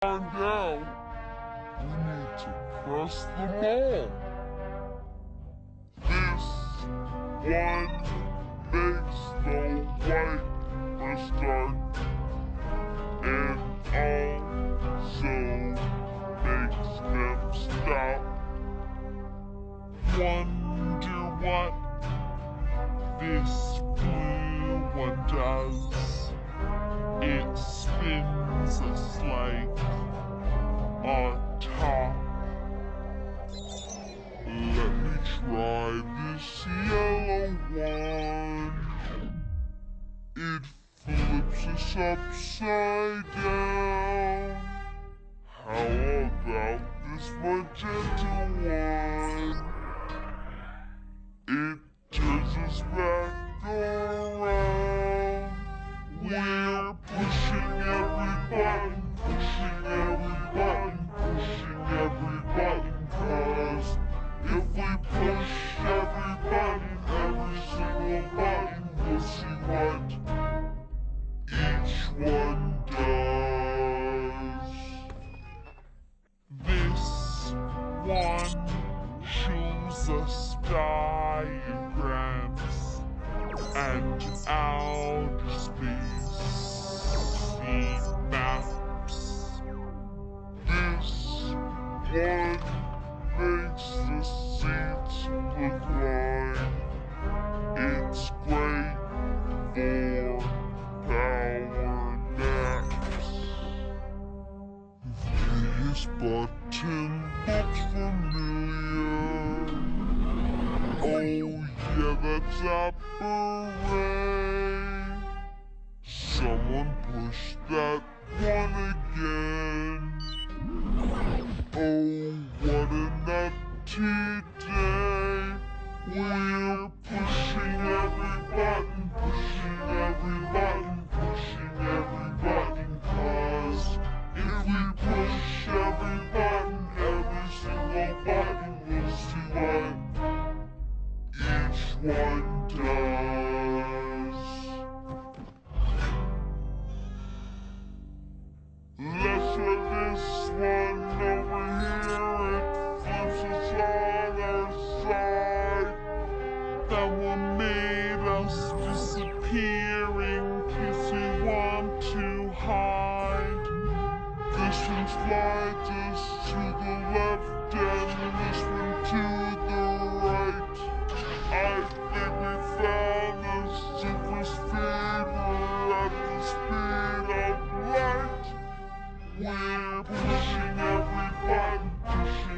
Now, we need to press them all. This one makes the white start, and also makes them stop. Wonder what this blue one does. It spins us like on top. Let me try this yellow one. It flips us upside down. How about this magenta one? It turns us back around. We're pushing every button, pushing every button, pushing every button, 'cause if we push every button, every single button, we'll see what each one does. This one shows us diagrams and outer space maps. This one makes the seats look like it's great for power naps. This button looks familiar. Oh yeah, that's operate. Someone push that one again. Oh, what a nutty day. We're pushing every button, pushing every button, pushing every button, 'cause if we push every button, every single button, we'll see what each one does. Let's try this one over here. It flips us on our side. That one made us disappear in case we want to hide. This one slides us to the left and this one to the right. I think we found the super speeder at the speed of light. We're pushing every button, pushing